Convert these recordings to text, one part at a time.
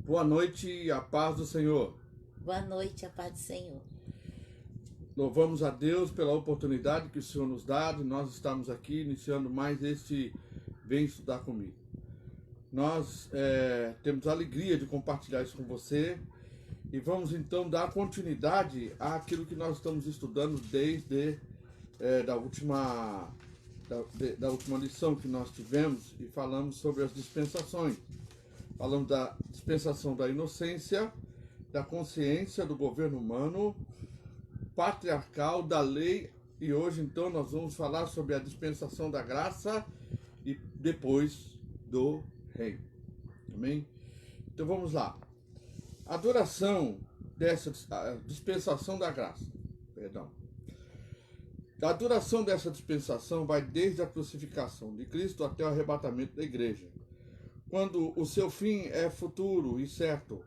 Boa noite, a paz do Senhor. Boa noite, a paz do Senhor. Louvamos a Deus pela oportunidade que o Senhor nos dá de nós estamos aqui iniciando mais este Vem Estudar Comigo. Nós temos a alegria de compartilhar isso com você e vamos então dar continuidade àquilo que nós estamos estudando desde da última lição que nós tivemos e falamos sobre as dispensações. Falamos da dispensação da inocência, da consciência do governo humano, patriarcal, da lei, e hoje então nós vamos falar sobre a dispensação da graça e depois do reino. Amém? Então vamos lá. A duração dessa dispensação da graça, a duração dessa dispensação vai desde a crucificação de Cristo até o arrebatamento da igreja, quando o seu fim é futuro e certo,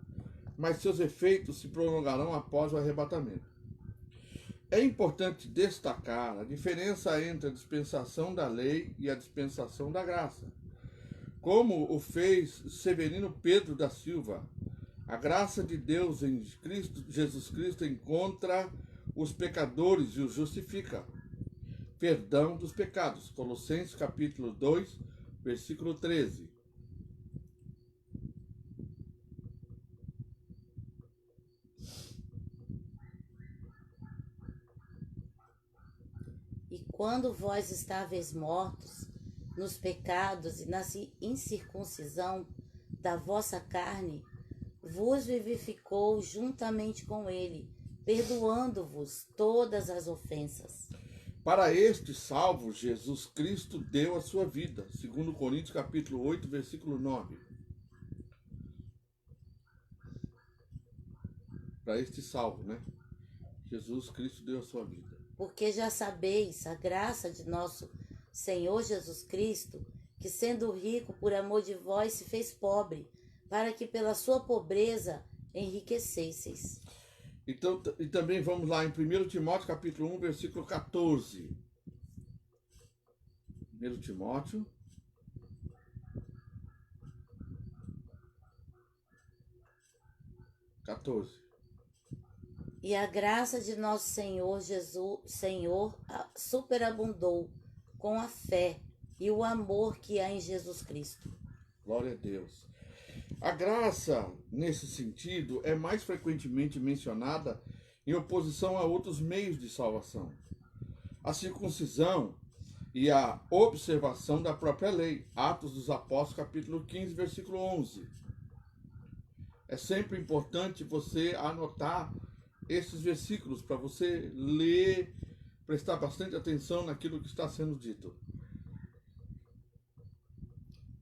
mas seus efeitos se prolongarão após o arrebatamento. É importante destacar a diferença entre a dispensação da lei e a dispensação da graça. Como o fez Severino Pedro da Silva, a graça de Deus em Jesus Cristo encontra os pecadores e os justifica. Perdão dos pecados. Colossenses capítulo 2, versículo 13. Quando vós estáveis mortos nos pecados e na incircuncisão da vossa carne, vos vivificou juntamente com ele, perdoando-vos todas as ofensas. Para estes salvos, Jesus Cristo deu a sua vida, segundo Coríntios capítulo 8, versículo 9. Para este salvo, né? Jesus Cristo deu a sua vida. Porque já sabeis a graça de nosso Senhor Jesus Cristo, que sendo rico por amor de vós se fez pobre, para que pela sua pobreza enriquecesseis. Então, e também vamos lá em 1 Timóteo capítulo 1, versículo 14. 1 Timóteo. E a graça de nosso Senhor Senhor superabundou com a fé e o amor que há em Jesus Cristo. Glória a Deus. A graça, nesse sentido, é mais frequentemente mencionada em oposição a outros meios de salvação. A circuncisão e a observação da própria lei. Atos dos Apóstolos, capítulo 15, versículo 11. É sempre importante você anotar esses versículos para você ler, prestar bastante atenção naquilo que está sendo dito.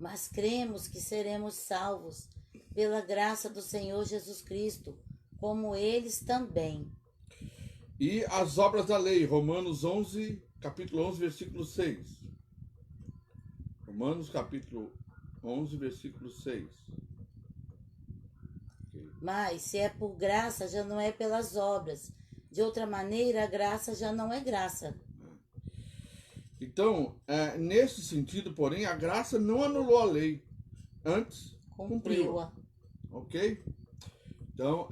Mas cremos que seremos salvos pela graça do Senhor Jesus Cristo, como eles também. E as obras da lei, Romanos 11, capítulo 11, versículo 6. Romanos capítulo 11, versículo 6. Mas se é por graça, já não é pelas obras. De outra maneira, a graça já não é graça. Então, nesse sentido, porém, a graça não anulou a lei. Antes, cumpriu-a. Ok? Então,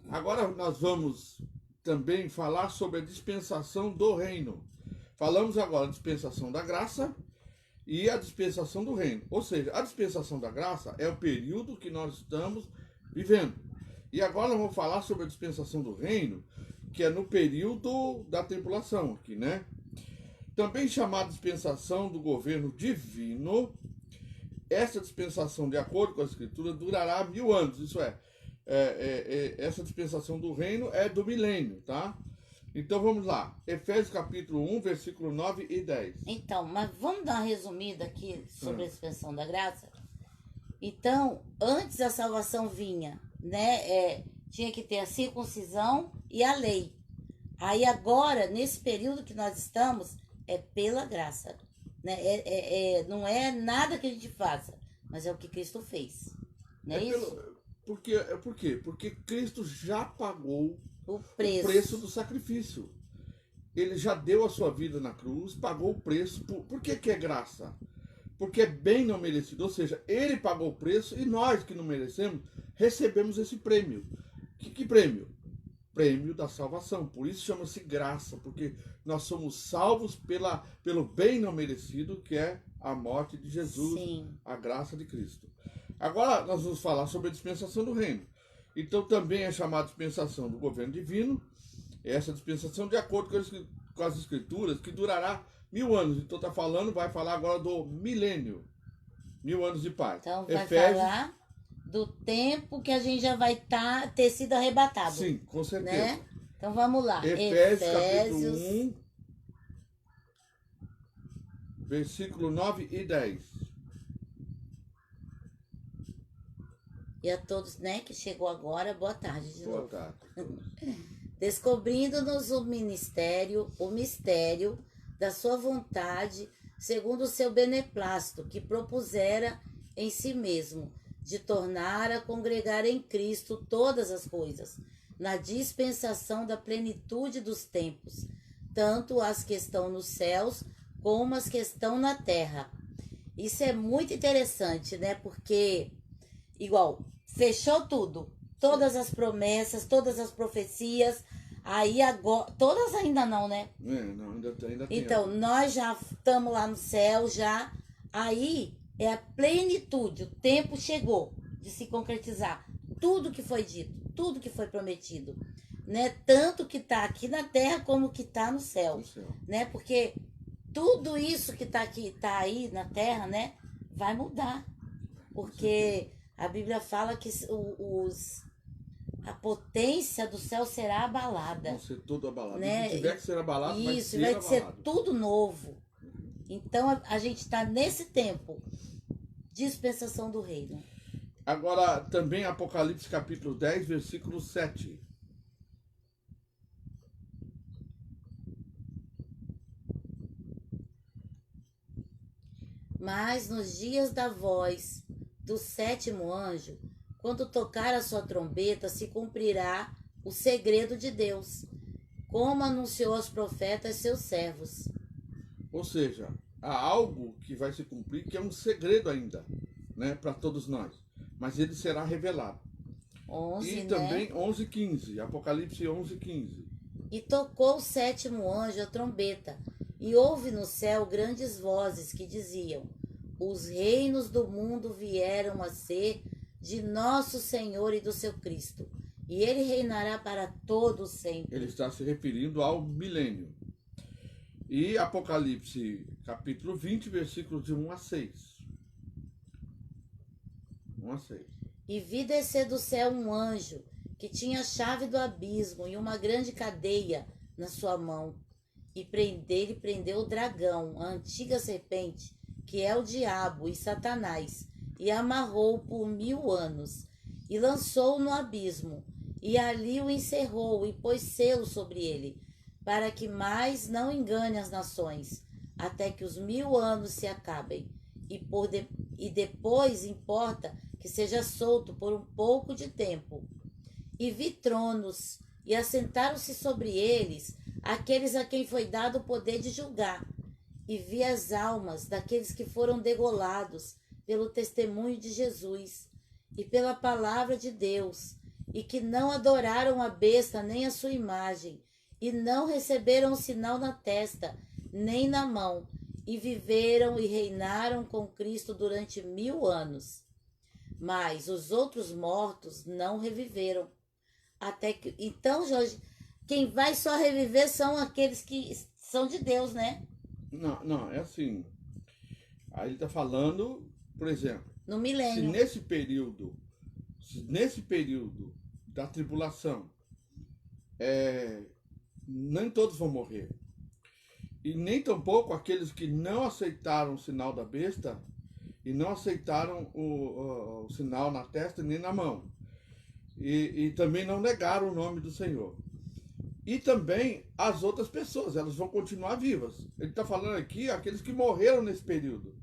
agora nós vamos também falar sobre a dispensação do reino. Falamos agora da dispensação da graça e a dispensação do reino. Ou seja, a dispensação da graça é o período que nós estamos vivendo. E agora vamos falar sobre a dispensação do reino, que é no período da tribulação aqui, né? Também chamada dispensação do governo divino. Essa dispensação, de acordo com a Escritura, durará 1000 anos. Isso essa dispensação do reino é do milênio, tá? Então vamos lá. Efésios capítulo 1, versículo 9 e 10. Então, mas vamos dar uma resumida aqui sobre a dispensação da graça? Então, antes a salvação vinha, né? Tinha que ter a circuncisão e a lei. Aí agora, nesse período que nós estamos, é pela graça. Né? Não é nada que a gente faça, mas é o que Cristo fez. Não é isso? Por quê? Porque Cristo já pagou o preço do sacrifício. Ele já deu a sua vida na cruz, pagou o preço. Por que é graça? Porque é bem não merecido. Ou seja, ele pagou o preço e nós que não merecemos, recebemos esse prêmio. Que prêmio? Prêmio da salvação. Por isso chama-se graça, porque nós somos salvos pelo bem não merecido, que é a morte de Jesus, Sim. a graça de Cristo. Agora nós vamos falar sobre a dispensação do reino. Então também é chamada dispensação do governo divino, essa dispensação de acordo com as escrituras, que durará 1000 anos. Então vai falar agora do milênio, 1000 anos de paz. Então vai falar do tempo que a gente já vai ter sido arrebatado. Sim, com certeza. Né? Então vamos lá. Efésios capítulo 1, versículo 9 e 10. E a todos, né, que chegou agora, boa tarde de novo. Boa tarde. Descobrindo-nos o mistério da sua vontade, segundo o seu beneplácito, que propusera em si mesmo, de tornar a congregar em Cristo todas as coisas, na dispensação da plenitude dos tempos, tanto as que estão nos céus, como as que estão na terra. Isso é muito interessante, né? Porque, igual, fechou tudo. Todas as promessas, todas as profecias. Aí agora. Todas ainda não, né? Não, ainda tem. Então, nós já estamos lá no céu, já. Aí é a plenitude. O tempo chegou de se concretizar. Tudo que foi dito, tudo que foi prometido. Né? Tanto que está aqui na terra como que está no céu. Né? Porque tudo isso que está aqui, está aí na terra, né? Vai mudar. Porque a Bíblia fala que a potência do céu será abalada. Vai ser tudo abalado. Né? Se tiver que ser abalado, isso, vai ser abalado. tudo novo. Então a gente está nesse tempo. Dispensação do reino. Agora, também Apocalipse capítulo 10, versículo 7. Mas nos dias da voz do sétimo anjo, quando tocar a sua trombeta, se cumprirá o segredo de Deus, como anunciou aos profetas seus servos. Ou seja, há algo que vai se cumprir que é um segredo ainda, né, para todos nós. Mas ele será revelado. 11, e também 11:15, Apocalipse 11:15. E tocou o sétimo anjo a trombeta, e houve no céu grandes vozes que diziam: os reinos do mundo vieram a ser de nosso Senhor e do seu Cristo, e ele reinará para todo sempre. Ele está se referindo ao milênio. E Apocalipse capítulo 20, versículos de 1 a 6. 1 a 6. E vi descer do céu um anjo, que tinha a chave do abismo e uma grande cadeia na sua mão. E ele prendeu o dragão, a antiga serpente, que é o diabo e Satanás, e amarrou-o por 1000 anos, e lançou-o no abismo, e ali o encerrou, e pôs selo sobre ele, para que mais não engane as nações, até que os 1000 anos se acabem, e depois importa que seja solto por um pouco de tempo. E vi tronos, e assentaram-se sobre eles aqueles a quem foi dado o poder de julgar, e vi as almas daqueles que foram degolados pelo testemunho de Jesus e pela palavra de Deus, e que não adoraram a besta nem a sua imagem, e não receberam o sinal na testa, nem na mão, e viveram e reinaram com Cristo durante 1000 anos. Mas os outros mortos não reviveram. Até que, então, Jorge, quem vai só reviver são aqueles que são de Deus, né? Não, é assim. Aí ele está falando, por exemplo, no milênio. Se nesse período da tribulação, nem todos vão morrer. E nem tampouco aqueles que não aceitaram o sinal da besta e não aceitaram o sinal na testa nem na mão. E também não negaram o nome do Senhor. E também as outras pessoas, elas vão continuar vivas. Ele está falando aqui aqueles que morreram nesse período.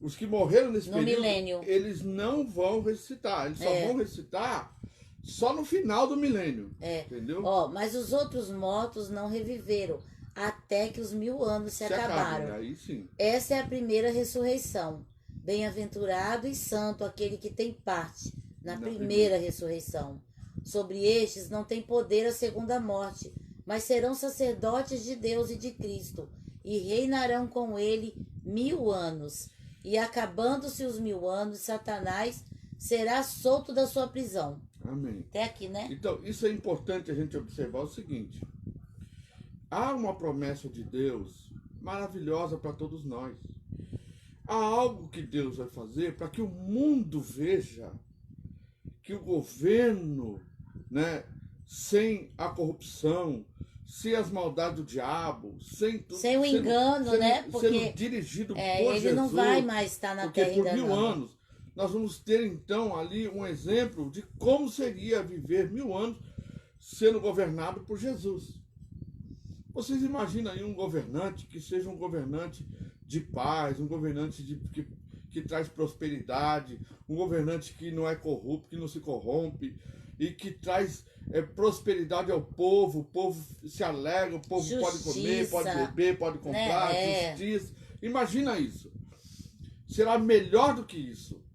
Os que morreram nesse período, milênio, eles não vão ressuscitar. Eles só vão ressuscitar só no final do milênio. Entendeu? Mas os outros mortos não reviveram até que os 1000 anos se acabaram. Aí sim. Essa é a primeira ressurreição. Bem-aventurado e santo aquele que tem parte na primeira ressurreição. Sobre estes não tem poder a segunda morte, mas serão sacerdotes de Deus e de Cristo, e reinarão com ele 1000 anos. E acabando-se os 1000 anos, Satanás será solto da sua prisão. Amém. Até aqui, né? Então, isso é importante a gente observar o seguinte. Há uma promessa de Deus maravilhosa para todos nós. Há algo que Deus vai fazer para que o mundo veja que o governo, né, sem a corrupção, sem as maldades do diabo, sem o engano, né? Porque sendo dirigido por ele Jesus, não vai mais estar na porque terra por ainda 1000 não. anos nós vamos ter então ali um exemplo de como seria viver 1000 anos sendo governado por Jesus. Vocês imaginam aí um governante que seja um governante de paz, um governante que traz prosperidade, um governante que não é corrupto, que não se corrompe e que traz prosperidade ao povo, o povo se alegra, o povo pode comer, pode beber, pode comprar, justiça. Imagina isso. Será melhor do que isso.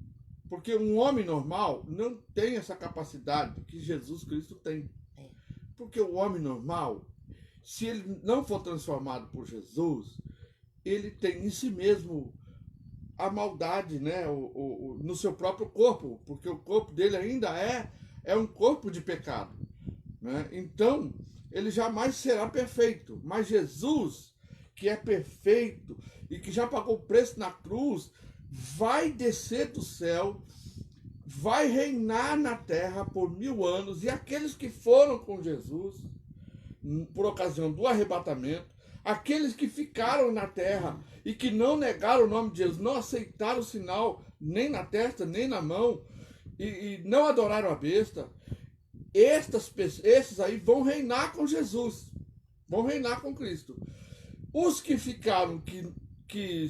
Porque um homem normal não tem essa capacidade que Jesus Cristo tem. Porque o homem normal, se ele não for transformado por Jesus, ele tem em si mesmo a maldade, né? No seu próprio corpo, porque o corpo dele ainda é um corpo de pecado, né? Então, ele jamais será perfeito. Mas Jesus, que é perfeito e que já pagou o preço na cruz, vai descer do céu, vai reinar na terra por 1000 anos, e aqueles que foram com Jesus, por ocasião do arrebatamento, aqueles que ficaram na terra e que não negaram o nome de Jesus, não aceitaram o sinal nem na testa, nem na mão, e não adoraram a besta, esses aí vão reinar com Jesus, vão reinar com Cristo. Os que ficaram, que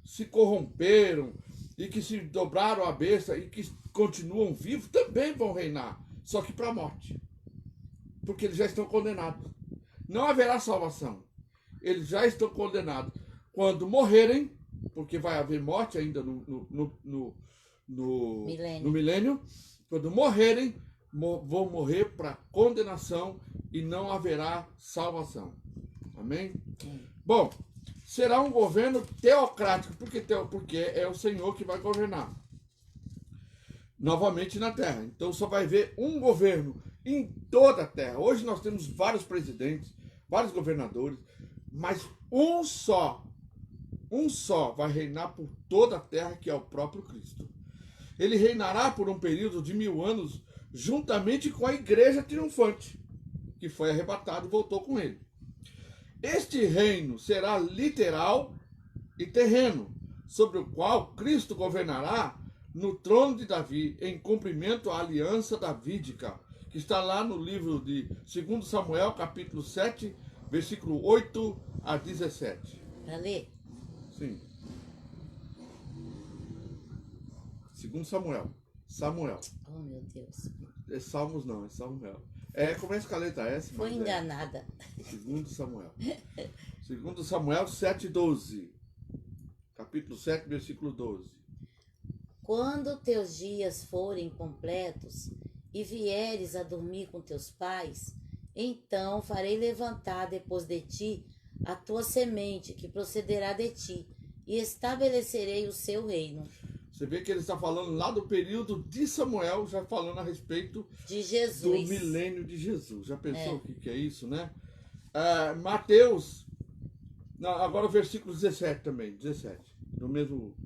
se corromperam e que se dobraram à besta e que continuam vivos, também vão reinar, só que para a morte, porque eles já estão condenados. Não haverá salvação. Eles já estão condenados. Quando morrerem, porque vai haver morte ainda no milênio, quando morrerem, vão morrer para condenação e não haverá salvação. Amém? Bom, será um governo teocrático, porque é o Senhor que vai governar novamente na terra. Então só vai haver um governo em toda a terra. Hoje nós temos vários presidentes, vários governadores, mas um só vai reinar por toda a terra, que é o próprio Cristo. Ele reinará por um período de 1000 anos, juntamente com a igreja triunfante, que foi arrebatada e voltou com ele. Este reino será literal e terreno, sobre o qual Cristo governará no trono de Davi, em cumprimento à aliança davídica, que está lá no livro de 2 Samuel, capítulo 7, versículo 8 a 17. Para ler? Sim. 2 Samuel. Samuel. Oh, meu Deus. É Salmos não, é Samuel. Começa com a letra S, Foi mas enganada. 2 Samuel. 2 Samuel 7, 12. Capítulo 7, versículo 12. Quando teus dias forem completos e vieres a dormir com teus pais, então farei levantar depois de ti a tua semente, que procederá de ti, e estabelecerei o seu reino. Você vê que ele está falando lá do período de Samuel, já falando a respeito de Jesus, do milênio de Jesus. Já pensou o que é isso, né? Mateus, agora o versículo 17 também, 17, do mesmo...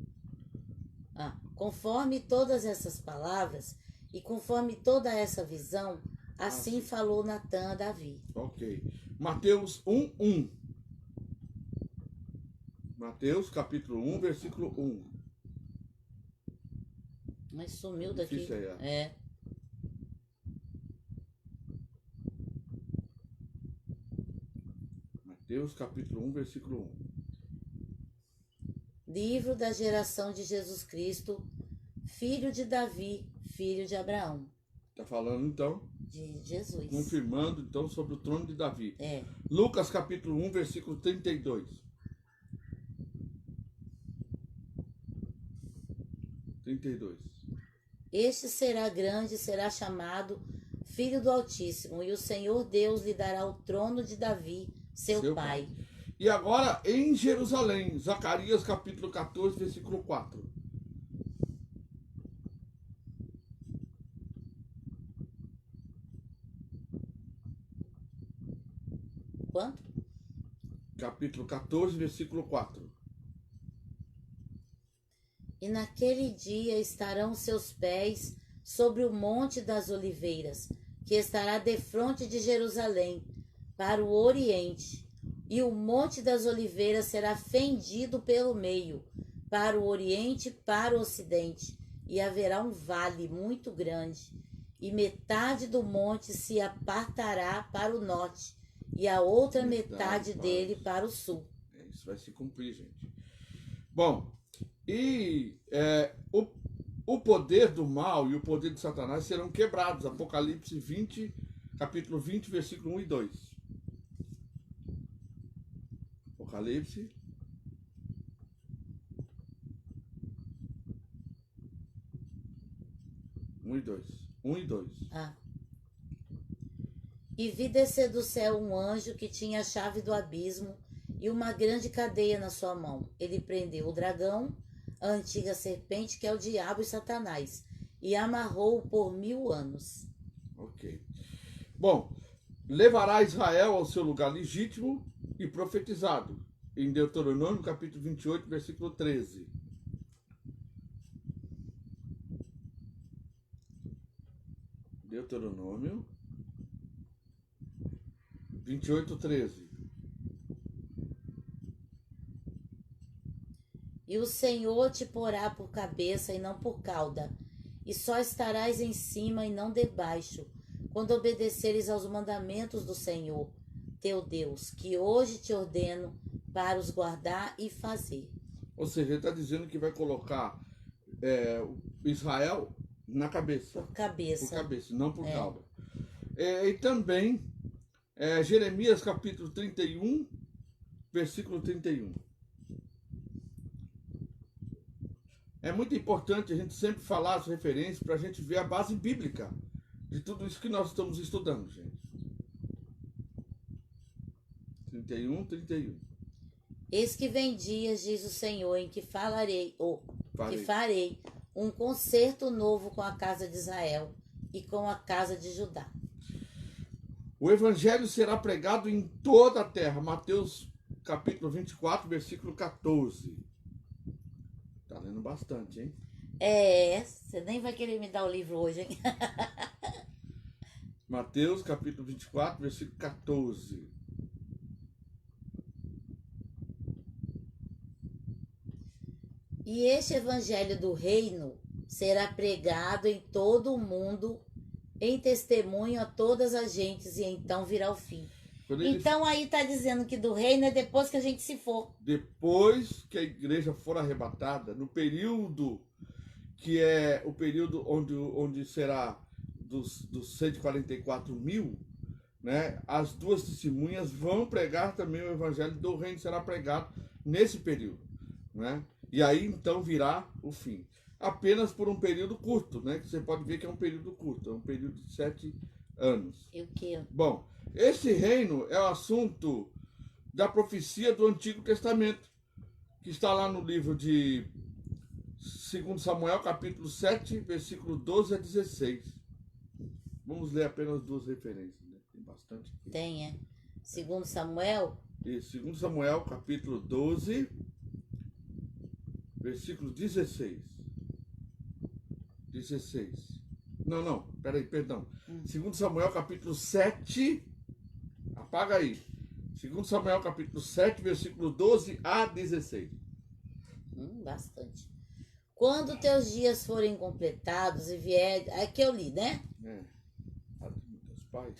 Conforme todas essas palavras e conforme toda essa visão, assim falou Natã a Davi. Ok. Mateus 1:1. Mateus capítulo 1, versículo 1. Mas sumiu daqui. Difícil aí, Mateus capítulo 1, versículo 1. Livro da geração de Jesus Cristo, filho de Davi, filho de Abraão. Está falando então de Jesus. Confirmando então sobre o trono de Davi. É. Lucas capítulo 1, versículo 32. 32. Este será grande, será chamado Filho do Altíssimo, e o Senhor Deus lhe dará o trono de Davi, seu pai. E agora em Jerusalém, Zacarias capítulo 14, versículo 4. Quanto? Capítulo 14, versículo 4. E naquele dia estarão seus pés sobre o monte das oliveiras, que estará defronte de Jerusalém, para o oriente. E o monte das oliveiras será fendido pelo meio, para o oriente e para o ocidente. E haverá um vale muito grande, e metade do monte se apartará para o norte, e a outra metade dele para o sul. Isso vai se cumprir, gente. Bom, e o poder do mal e o poder de Satanás serão quebrados. Apocalipse 20, capítulo 20, versículo 1 e 2. Apocalipse 1 e 2. 1 e 2. E vi descer do céu um anjo que tinha a chave do abismo e uma grande cadeia na sua mão. Ele prendeu o dragão, a antiga serpente, que é o diabo e Satanás, e amarrou-o por 1000 anos. Ok. Bom, levará Israel ao seu lugar legítimo e profetizado, em Deuteronômio capítulo 28, versículo 13. Deuteronômio 28, 13. E o Senhor te porá por cabeça e não por cauda, e só estarás em cima e não debaixo, quando obedeceres aos mandamentos do Senhor, teu Deus, que hoje te ordeno para os guardar e fazer. Ou seja, ele está dizendo que vai colocar Israel na cabeça. Por cabeça. Por cabeça, não por cauda. E também Jeremias capítulo 31, versículo 31. É muito importante a gente sempre falar as referências para a gente ver a base bíblica de tudo isso que nós estamos estudando, gente. 31, 31. Eis que vem dias, diz o Senhor, em que farei um concerto novo com a casa de Israel e com a casa de Judá. O evangelho será pregado em toda a terra. Mateus capítulo 24, versículo 14. Tá lendo bastante, hein? Você nem vai querer me dar o livro hoje, hein? Mateus capítulo 24, versículo 14. E este evangelho do reino será pregado em todo o mundo, em testemunho a todas as gentes, e então virá o fim. Então aí está dizendo que do reino é depois que a gente se for. Depois que a igreja for arrebatada, no período que é o período onde será dos 144 mil, né, as duas testemunhas vão pregar também o evangelho do reino, será pregado nesse período, né? E aí então virá o fim. Apenas por um período curto, né? Que você pode ver que é um período curto, é um período de 7 anos. E o quê? Bom, esse reino é o assunto da profecia do Antigo Testamento, que está lá no livro de 2 Samuel, capítulo 7, versículo 12 a 16. Vamos ler apenas duas referências, né? Tem bastante aqui. Tem, 2 Samuel? Isso, 2 Samuel, capítulo 12, versículo 16. 16. Não, perdão. 2 Samuel, capítulo 7, apaga aí. 2 Samuel, capítulo 7, versículo 12 a 16. Bastante. Quando teus dias forem completados e vier... Aqui eu li, né? Meus pais.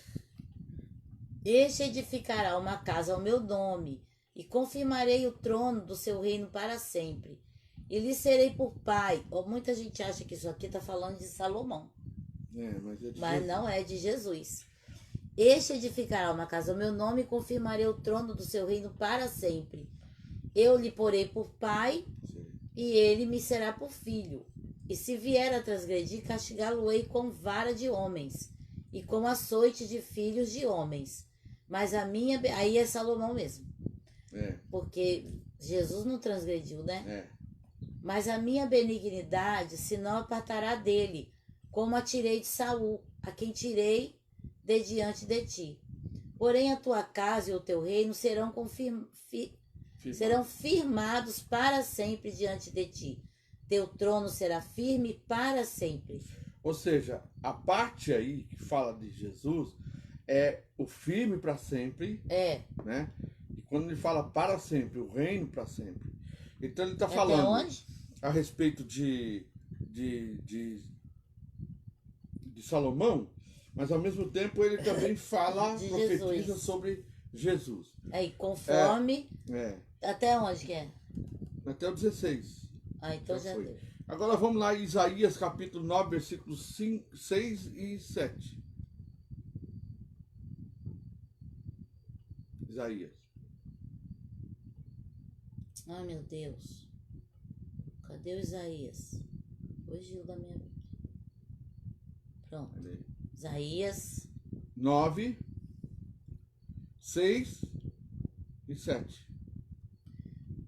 Este edificará uma casa ao meu nome, e confirmarei o trono do seu reino para sempre. E lhe serei por pai. Muita gente acha que isso aqui está falando de Salomão. Mas não é de Jesus. Este edificará uma casa ao meu nome e confirmarei o trono do seu reino para sempre. Eu lhe porei por pai, e ele me será por filho. E se vier a transgredir, castigá-lo-ei com vara de homens e com açoite de filhos de homens. Mas a minha... Aí é Salomão mesmo. Porque Jesus não transgrediu, né? Mas a minha benignidade se não apartará dele, como a tirei de Saul, a quem tirei de diante de ti. Porém a tua casa e o teu reino serão serão firmados para sempre diante de ti. Teu trono será firme para sempre. Ou seja, a parte aí que fala de Jesus é o firme para sempre. Né? E quando ele fala para sempre, o reino para sempre. Então ele está falando onde? A respeito de Salomão, mas ao mesmo tempo ele também fala, profetiza Jesus. sobre Jesus. Aí, conforme... Até onde que é? Até o 16. Então já deu. Agora vamos lá, Isaías capítulo 9, versículos 5, 6 e 7. Isaías. Ai, meu Deus. Cadê o Isaías? Fugiu da minha... Pronto. Isaías 9, 6 e 7.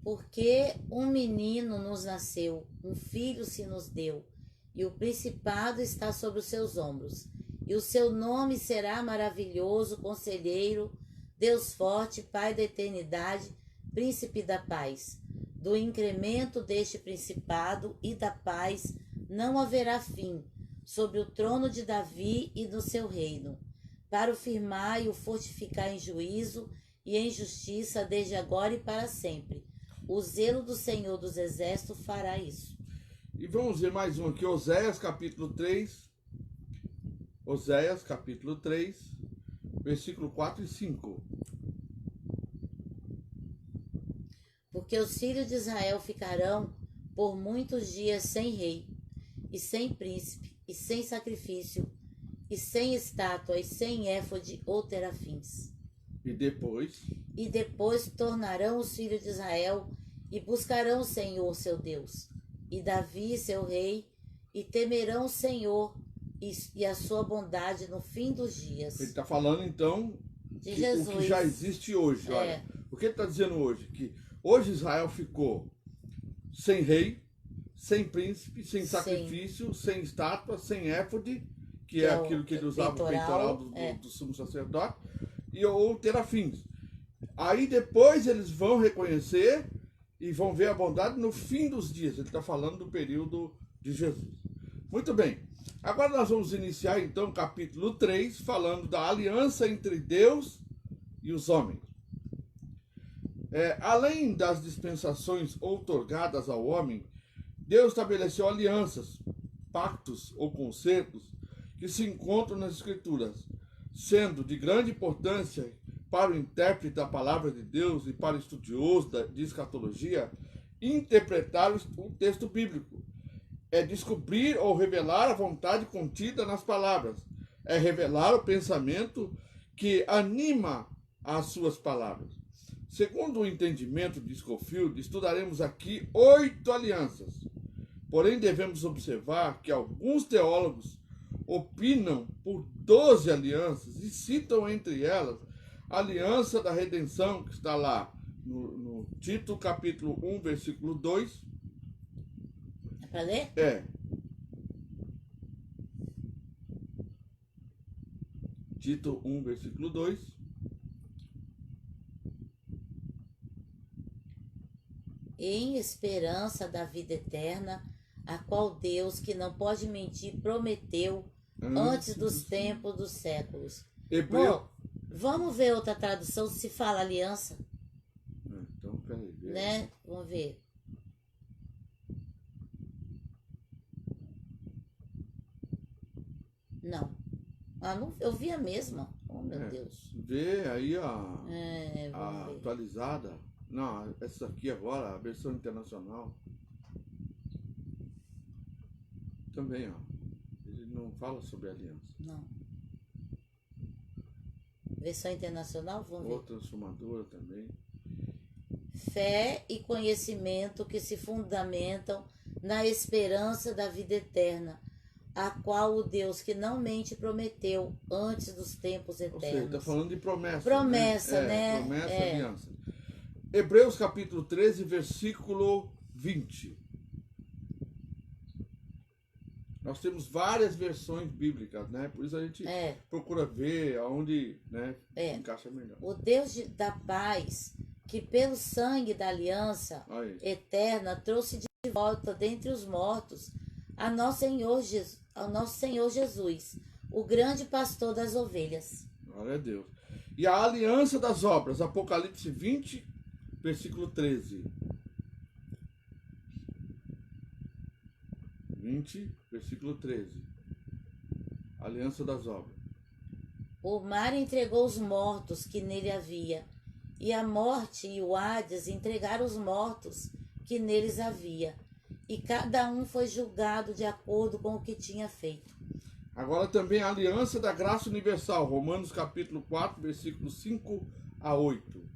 Porque um menino nos nasceu, um filho se nos deu, e o principado está sobre os seus ombros. E o seu nome será maravilhoso, conselheiro, Deus forte, Pai da eternidade, príncipe da paz. Do incremento deste principado e da paz não haverá fim, sobre o trono de Davi e do seu reino, para o firmar e o fortificar em juízo e em justiça desde agora e para sempre. O zelo do Senhor dos Exércitos fará isso. E vamos ver mais um aqui, Oséias capítulo 3. Oséias capítulo 3, versículo 4 e 5. Porque os filhos de Israel ficarão por muitos dias sem rei, e sem príncipe, e sem sacrifício, e sem estátua, e sem éfode ou terafins. E depois tornarão os filhos de Israel e buscarão o Senhor seu Deus, e Davi seu rei, e temerão o Senhor e a sua bondade no fim dos dias. Ele está falando então de Jesus. O que já existe hoje. Olha, o que ele está dizendo hoje? Que hoje Israel ficou sem rei, sem príncipe, sem sacrifício, sem estátua, sem éfode, que é aquilo que ele usava, o peitoral do sumo sacerdote, ou terafins. Aí depois eles vão reconhecer e vão ver a bondade no fim dos dias. Ele está falando do período de Jesus. Muito bem. Agora nós vamos iniciar então o capítulo 3, falando da aliança entre Deus e os homens. Além das dispensações outorgadas ao homem, Deus estabeleceu alianças, pactos ou concertos que se encontram nas Escrituras, sendo de grande importância para o intérprete da palavra de Deus e para o estudioso de escatologia interpretar o texto bíblico. É descobrir ou revelar a vontade contida nas palavras. É revelar o pensamento que anima as suas palavras. Segundo o entendimento de Scofield, estudaremos aqui 8 alianças. Porém, devemos observar que alguns teólogos opinam por 12 alianças e citam entre elas a aliança da redenção, que está lá no Tito capítulo 1, versículo 2. É para ler? Tito 1, versículo 2. Em esperança da vida eterna, a qual Deus, que não pode mentir, prometeu antes dos tempos dos séculos. Bom, vamos ver outra tradução se fala aliança. Então, peraí. Né? Vamos ver. Não. Não, eu vi a mesma. Oh, meu Deus. Vê aí a ver. atualizada. Não, essa aqui agora, a versão internacional. Também, ó. Ele não fala sobre aliança. Não. Versão internacional, vamos ver. Ou transformadora também. Fé e conhecimento que se fundamentam na esperança da vida eterna, a qual o Deus que não mente prometeu antes dos tempos Ou seja, eternos. está falando de promessa. Promessa, né? Promessa, aliança. Hebreus capítulo 13, versículo 20. Nós temos várias versões bíblicas, né? Por isso a gente procura ver aonde, né, encaixa melhor. O Deus da paz, que pelo sangue da aliança eterna trouxe de volta dentre os mortos a nosso Senhor Jesus, o grande pastor das ovelhas. Glória a Deus. E a aliança das obras, Apocalipse 20, versículo 13. 20, versículo 13. Aliança das obras. O mar entregou os mortos que nele havia, e a morte e o Hades entregaram os mortos que neles havia, e cada um foi julgado de acordo com o que tinha feito. Agora também a aliança da graça universal, Romanos capítulo 4, versículos 5 a 8.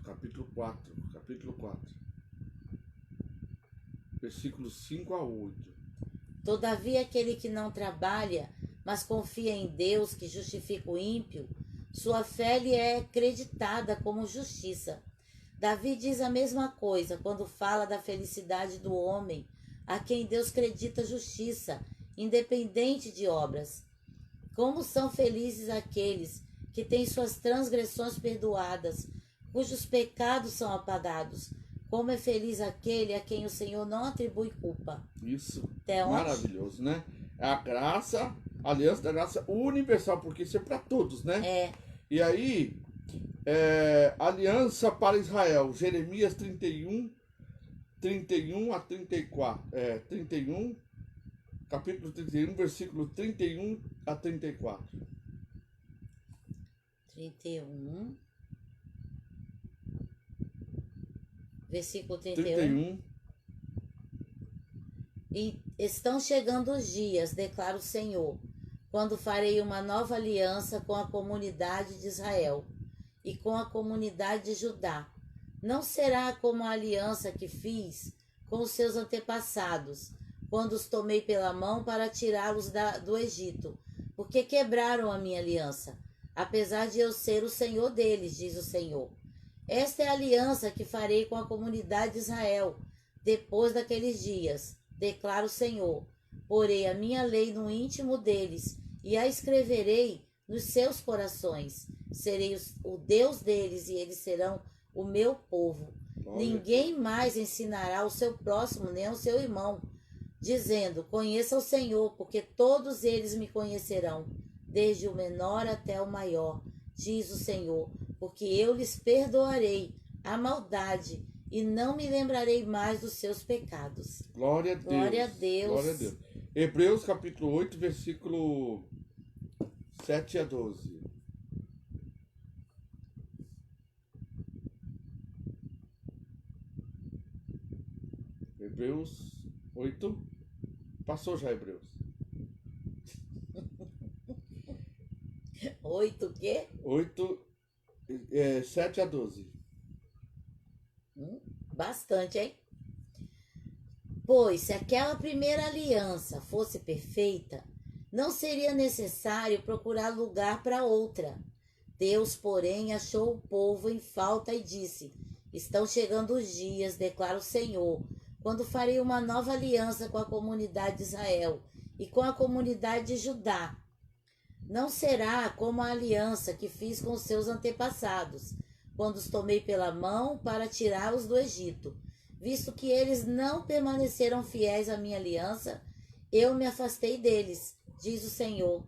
Capítulo 4, versículos 5 a 8. Todavia aquele que não trabalha, mas confia em Deus que justifica o ímpio, sua fé lhe é creditada como justiça. Davi diz a mesma coisa quando fala da felicidade do homem, a quem Deus acredita justiça, independente de obras. Como são felizes aqueles que têm suas transgressões perdoadas, cujos pecados são apagados. Como é feliz aquele a quem o Senhor não atribui culpa. Isso, até maravilhoso, né? É a graça, a aliança da graça universal, porque isso é para todos, né? E aí, aliança para Israel, Jeremias 31 a 34. 31, capítulo 31, versículo 31 a 34. 31, versículo 31. E estão chegando os dias, declara o Senhor, quando farei uma nova aliança com a comunidade de Israel e com a comunidade de Judá. Não será como a aliança que fiz com os seus antepassados, quando os tomei pela mão para tirá-los do Egito, porque quebraram a minha aliança, apesar de eu ser o Senhor deles, diz o Senhor. Esta é a aliança que farei com a comunidade de Israel, depois daqueles dias, declara o Senhor. Porei a minha lei no íntimo deles, e a escreverei nos seus corações. Serei o Deus deles, e eles serão o meu povo. Ninguém mais ensinará ao seu próximo, nem ao seu irmão, dizendo, conheça o Senhor, porque todos eles me conhecerão, desde o menor até o maior, diz o Senhor, porque eu lhes perdoarei a maldade e não me lembrarei mais dos seus pecados. Glória a Deus. Glória a Deus. Glória a Deus. Hebreus capítulo 8, versículo 7 a 12. Hebreus 8. Passou já Hebreus. 8 o quê? 8, 7 a 12. Bastante, hein? Pois se aquela primeira aliança fosse perfeita, não seria necessário procurar lugar para outra. Deus, porém, achou o povo em falta e disse, estão chegando os dias, declara o Senhor, quando farei uma nova aliança com a comunidade de Israel e com a comunidade de Judá. Não será como a aliança que fiz com os seus antepassados, quando os tomei pela mão para tirá-los do Egito. Visto que eles não permaneceram fiéis à minha aliança, eu me afastei deles, diz o Senhor.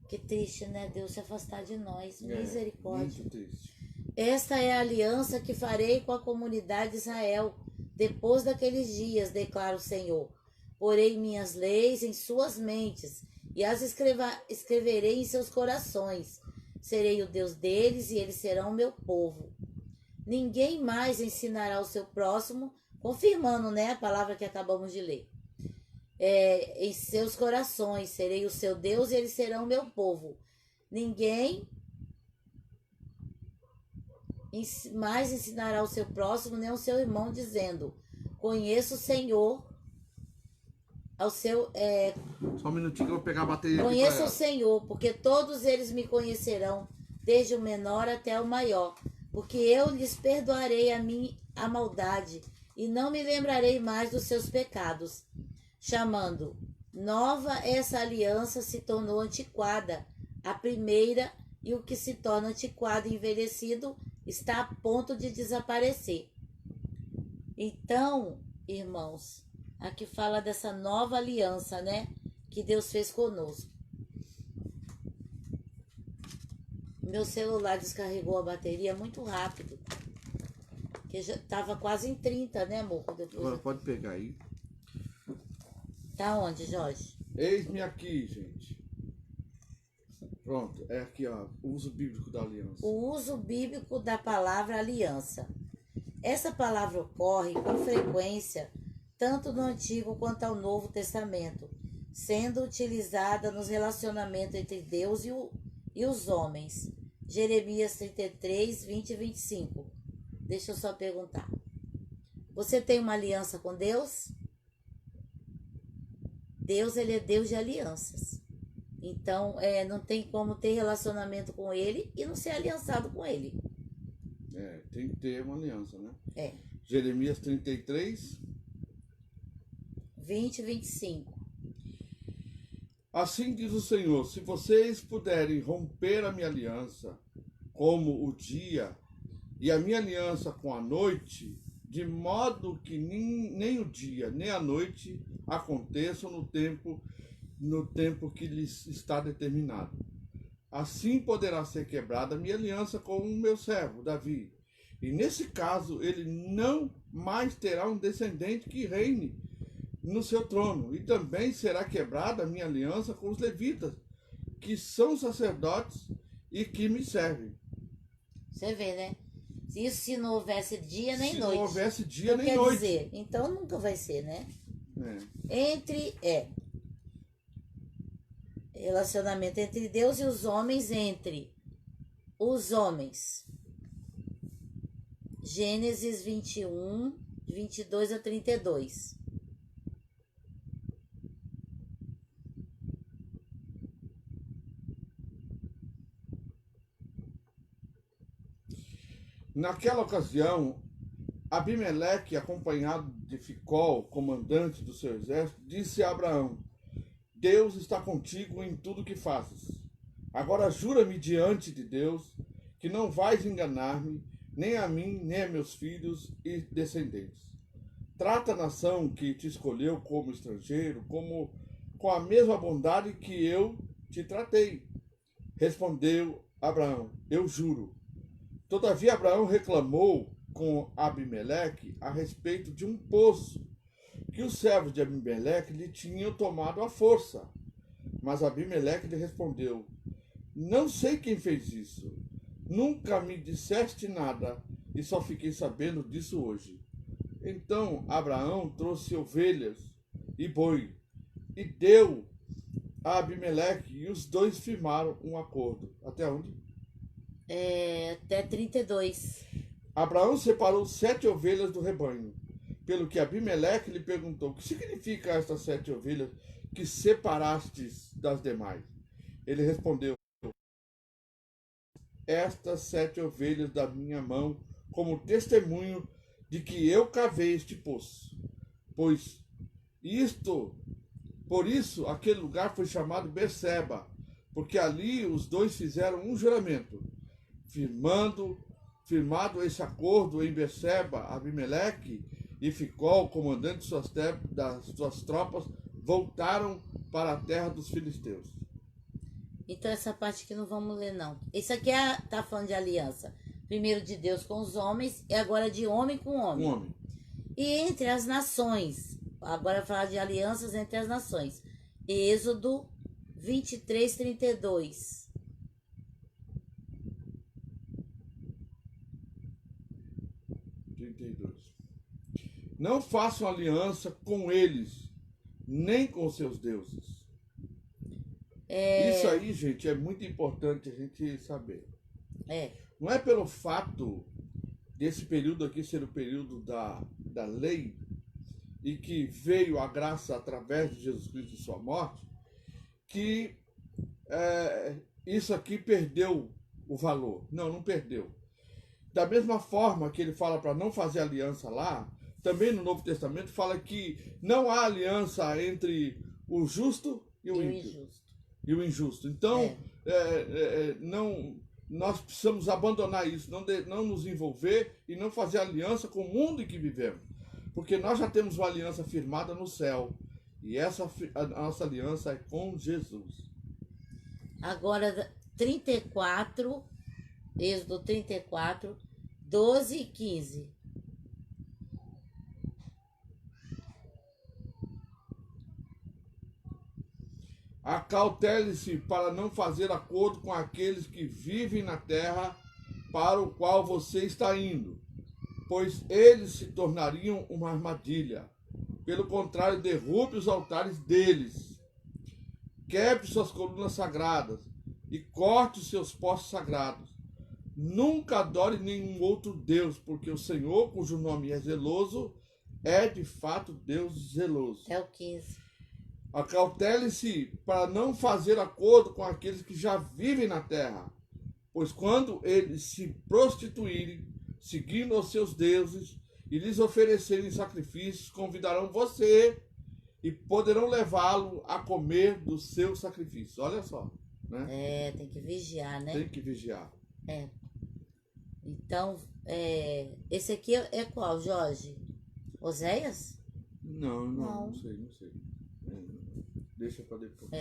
Que triste, né? Deus se afastar de nós. Misericórdia. Muito triste. Esta é a aliança que farei com a comunidade de Israel, depois daqueles dias, declara o Senhor. Porei minhas leis em suas mentes e as escreverei em seus corações. Serei o Deus deles e eles serão o meu povo. Ninguém mais ensinará o seu próximo, confirmando, né, a palavra que acabamos de ler. Em seus corações, serei o seu Deus e eles serão o meu povo. Ninguém mais ensinará o seu próximo, nem o seu irmão, dizendo: conheço o Senhor, ao seu... Só um minutinho que eu vou pegar a bateria aqui pra Conheço o ela. Senhor, porque todos eles me conhecerão, desde o menor até o maior, porque eu lhes perdoarei a maldade, e não me lembrarei mais dos seus pecados. Chamando nova, essa aliança se tornou antiquada, a primeira, e o que se torna antiquado e envelhecido está a ponto de desaparecer. Então, irmãos, aqui fala dessa nova aliança, né? Que Deus fez conosco. Meu celular descarregou a bateria muito rápido. Que já tava quase em 30, né, amor? Agora pode pegar aí. Tá onde, Jorge? Eis-me aqui, gente. Pronto, é aqui, ó, o uso bíblico da aliança. O uso bíblico da palavra aliança. Essa palavra ocorre com frequência tanto no Antigo quanto ao Novo Testamento, sendo utilizada nos relacionamentos entre Deus e os homens. Jeremias 33, 20 e 25. Deixa eu só perguntar. Você tem uma aliança com Deus? Deus, ele é Deus de alianças. Então, não tem como ter relacionamento com ele e não ser aliançado com ele. Tem que ter uma aliança, né? Jeremias 33, 20 e 25. Assim diz o Senhor: se vocês puderem romper a minha aliança, como o dia, e a minha aliança com a noite, de modo que nem o dia nem a noite aconteçam no tempo que lhes está determinado. Assim poderá ser quebrada a minha aliança com o meu servo, Davi. E nesse caso, ele não mais terá um descendente que reine no seu trono. E também será quebrada a minha aliança com os levitas, que são sacerdotes e que me servem. Você vê, né? Isso se não houvesse dia nem noite. Se não houvesse dia nem quer noite. Dizer, então nunca vai ser, né? Relacionamento entre Deus e os homens, entre os homens. Gênesis 21, 22 a 32. Naquela ocasião, Abimeleque, acompanhado de Ficol, comandante do seu exército, disse a Abraão: Deus está contigo em tudo que fazes. Agora jura-me diante de Deus que não vais enganar-me, nem a mim, nem a meus filhos e descendentes. Trata a nação que te escolheu como estrangeiro, com a mesma bondade que eu te tratei. Respondeu Abraão: eu juro. Todavia Abraão reclamou com Abimeleque a respeito de um poço que os servos de Abimeleque lhe tinham tomado à força. Mas Abimeleque lhe respondeu: não sei quem fez isso. Nunca me disseste nada e só fiquei sabendo disso hoje. Então Abraão trouxe ovelhas e boi e deu a Abimeleque, e os dois firmaram um acordo. Até onde? Até 32. Abraão separou 7 ovelhas do rebanho, pelo que Abimeleque lhe perguntou: o que significa estas 7 ovelhas que separastes das demais? Ele respondeu: estas 7 ovelhas da minha mão, como testemunho de que eu cavei este poço. Por isso aquele lugar foi chamado Berseba, porque ali os dois fizeram um juramento. Firmado esse acordo em Berseba, Abimeleque e Ficol, comandante das suas tropas, voltaram para a terra dos filisteus. Então essa parte aqui não vamos ler, não. Isso aqui tá falando de aliança. Primeiro de Deus com os homens e agora de homem com homem. E entre as nações. Agora falar de alianças entre as nações. Êxodo 23, 32. Não façam aliança com eles, nem com seus deuses. Isso aí, gente, é muito importante a gente saber. Não é pelo fato desse período aqui ser o período da lei, e que veio a graça através de Jesus Cristo e sua morte, que isso aqui perdeu o valor. Não, não perdeu. Da mesma forma que ele fala para não fazer aliança lá, também no Novo Testamento fala que não há aliança entre o justo e o ímpio. E o injusto. Então, não, nós precisamos abandonar isso, não nos envolver e não fazer aliança com o mundo em que vivemos. Porque nós já temos uma aliança firmada no céu. E a nossa aliança é com Jesus. Agora, 34, Êxodo 34, 12 e 15. Acautele-se para não fazer acordo com aqueles que vivem na terra para o qual você está indo, pois eles se tornariam uma armadilha. Pelo contrário, derrube os altares deles, quebre suas colunas sagradas e corte os seus postos sagrados. Nunca adore nenhum outro Deus, porque o Senhor, cujo nome é zeloso, é de fato Deus zeloso. É o 15. Acautele-se para não fazer acordo com aqueles que já vivem na terra, pois quando eles se prostituírem, seguindo aos seus deuses, e lhes oferecerem sacrifícios, convidarão você e poderão levá-lo a comer dos seus sacrifícios. Olha só, né? Tem que vigiar, né? Tem que vigiar. Então, esse aqui é qual, Jorge? Oséias? Não sei. Deixa para depois.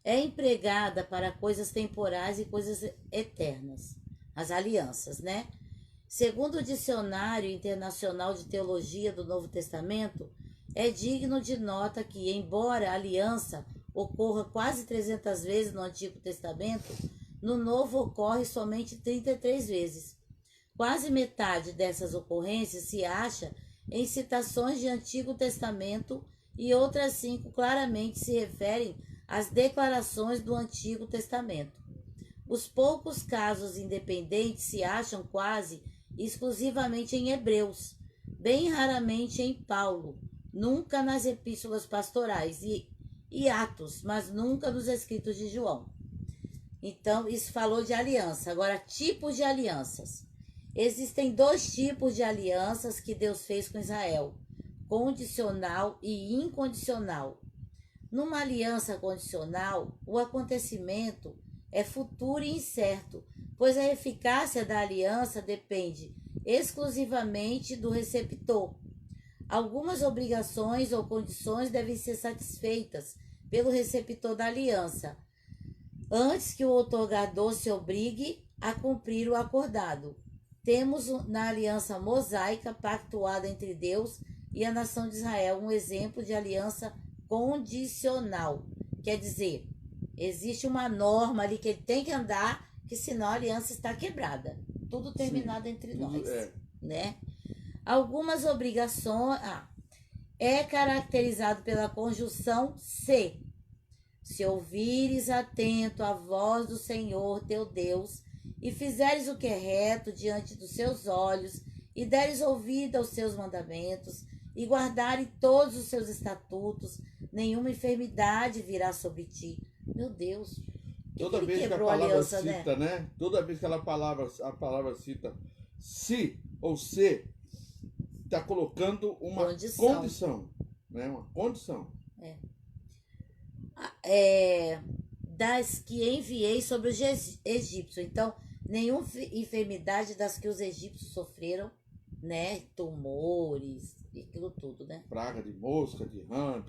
É empregada para coisas temporais e coisas eternas. As alianças, né? Segundo o Dicionário Internacional de Teologia do Novo Testamento, é digno de nota que, embora a aliança ocorra quase 300 vezes no Antigo Testamento, no Novo ocorre somente 33 vezes. Quase metade dessas ocorrências se acha em citações de Antigo Testamento e outras 5 claramente se referem às declarações do Antigo Testamento. Os poucos casos independentes se acham quase exclusivamente em Hebreus, bem raramente em Paulo, nunca nas epístolas pastorais e Atos, mas nunca nos escritos de João. Então, isso falou de aliança. Agora, tipos de alianças. Existem 2 tipos de alianças que Deus fez com Israel: condicional e incondicional. Numa aliança condicional, o acontecimento é futuro e incerto, pois a eficácia da aliança depende exclusivamente do receptor. Algumas obrigações ou condições devem ser satisfeitas pelo receptor da aliança, antes que o outorgador se obrigue a cumprir o acordado. Temos na aliança mosaica pactuada entre Deus e a nação de Israel um exemplo de aliança condicional. Quer dizer, existe uma norma ali que ele tem que andar, que senão a aliança está quebrada. Tudo terminado entre nós, né? Algumas obrigações... é caracterizado pela conjunção se. Se ouvires atento a voz do Senhor teu Deus, e fizeres o que é reto diante dos seus olhos, e deres ouvido aos seus mandamentos, e guardares todos os seus estatutos, nenhuma enfermidade virá sobre ti. Meu Deus. Toda vez que a palavra cita, né? Toda vez que a palavra cita se ou se, está colocando uma condição, né? Uma condição. Das que enviei sobre os egípcios. Então, nenhuma enfermidade das que os egípcios sofreram, né? Tumores, aquilo tudo, né? Praga de mosca, de rã,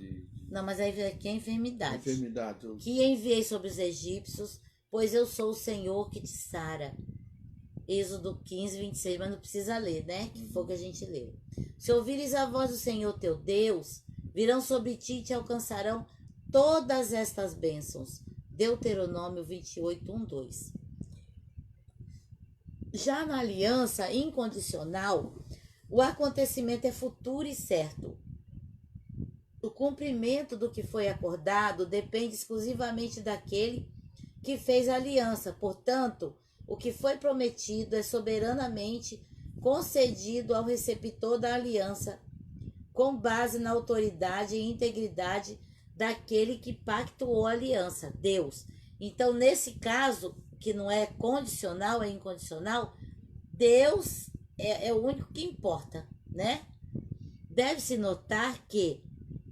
Não, mas aí aqui é enfermidade. Enfermidade. Que enviei sobre os egípcios, pois eu sou o Senhor que te sara. Êxodo 15, 26, mas não precisa ler, né? Que foi o que a gente leu. Se ouvires a voz do Senhor teu Deus, virão sobre ti e te alcançarão todas estas bênçãos. Deuteronômio 28, 1, 2. Já na aliança incondicional, o acontecimento é futuro e certo. O cumprimento do que foi acordado depende exclusivamente daquele que fez a aliança. Portanto, o que foi prometido é soberanamente concedido ao receptor da aliança, com base na autoridade e integridade daquele que pactuou a aliança, Deus. Então, nesse caso, que não é condicional, é incondicional, Deus é o único que importa, né? Deve-se notar que,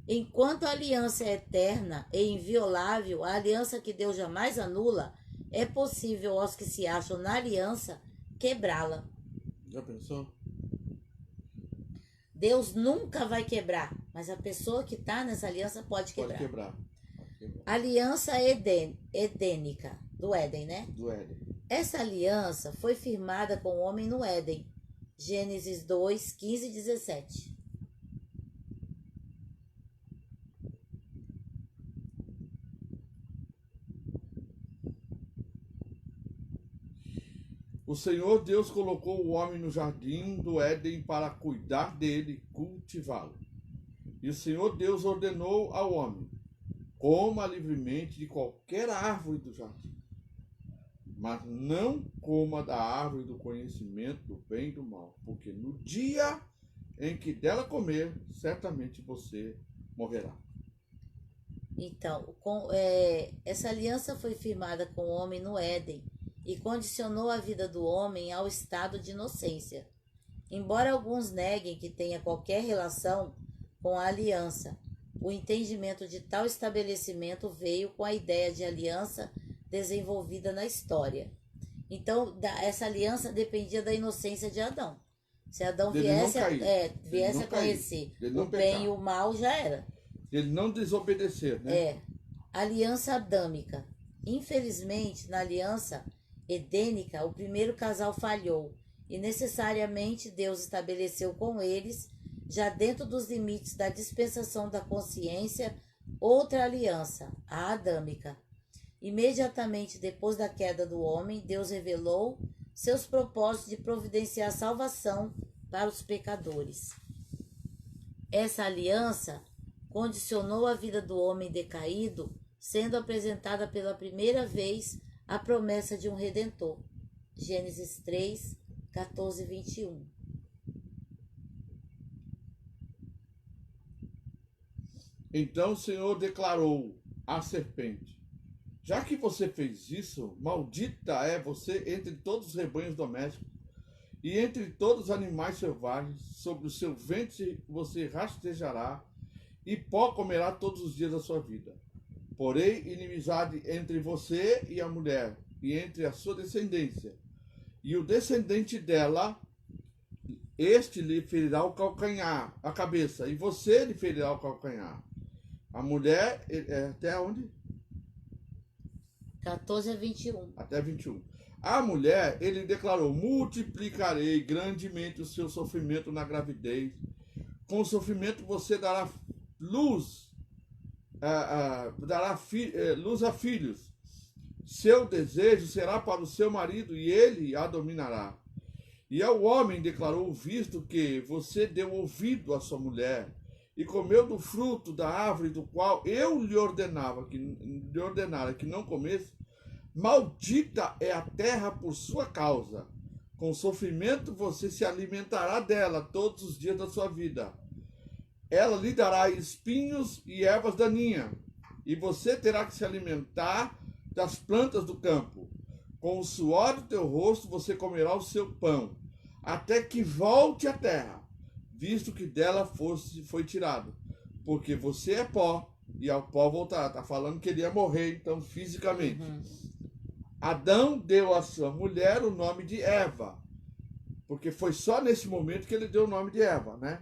enquanto a aliança é eterna e inviolável, a aliança que Deus jamais anula, é possível aos que se acham na aliança quebrá-la. Já pensou? Deus nunca vai quebrar, mas a pessoa que está nessa aliança pode quebrar. Pode quebrar. Aliança edênica, do Éden, né? Do Éden. Essa aliança foi firmada com o homem no Éden. Gênesis 2, 15 e 17. O Senhor Deus colocou o homem no jardim do Éden para cuidar dele e cultivá-lo. E o Senhor Deus ordenou ao homem: coma livremente de qualquer árvore do jardim, mas não coma da árvore do conhecimento do bem e do mal, porque no dia em que dela comer, certamente você morrerá. Então, essa aliança foi firmada com o homem no Éden e condicionou a vida do homem ao estado de inocência. Embora alguns neguem que tenha qualquer relação com a aliança, o entendimento de tal estabelecimento veio com a ideia de aliança desenvolvida na história. Então, essa aliança dependia da inocência de Adão. Se Adão viesse a conhecer o bem e o mal, já era. Ele não desobedecer, né? Aliança adâmica. Infelizmente, na aliança edênica, o primeiro casal falhou e necessariamente Deus estabeleceu com eles, já dentro dos limites da dispensação da consciência, outra aliança, a adâmica. Imediatamente depois da queda do homem, Deus revelou seus propósitos de providenciar salvação para os pecadores. Essa aliança condicionou a vida do homem decaído, sendo apresentada pela primeira vez a promessa de um Redentor. Gênesis 3, 14 e 21. Então o Senhor declarou à serpente: já que você fez isso, maldita é você entre todos os rebanhos domésticos e entre todos os animais selvagens. Sobre o seu ventre você rastejará e pó comerá todos os dias da sua vida. Porém, inimizade entre você e a mulher, e entre a sua descendência, e o descendente dela, este lhe ferirá o calcanhar, a cabeça, e você lhe ferirá o calcanhar. A mulher, até onde? 14 a 21. Até 21. A mulher, ele declarou: multiplicarei grandemente o seu sofrimento na gravidez. Com o sofrimento você dará luz, luz a filhos. Seu desejo será para o seu marido e ele a dominará. E ao homem declarou: visto que você deu ouvido à sua mulher e comeu do fruto da árvore do qual eu lhe ordenara que não comesse, maldita é a terra por sua causa. Com sofrimento você se alimentará dela todos os dias da sua vida. Ela lhe dará espinhos e ervas daninhas, e você terá que se alimentar das plantas do campo. Com o suor do teu rosto você comerá o seu pão, até que volte à terra, visto que dela foi tirado. Porque você é pó, e ao pó voltará. Está falando que ele ia morrer, então, fisicamente. Adão deu à sua mulher o nome de Eva, porque foi só nesse momento que ele deu o nome de Eva, né?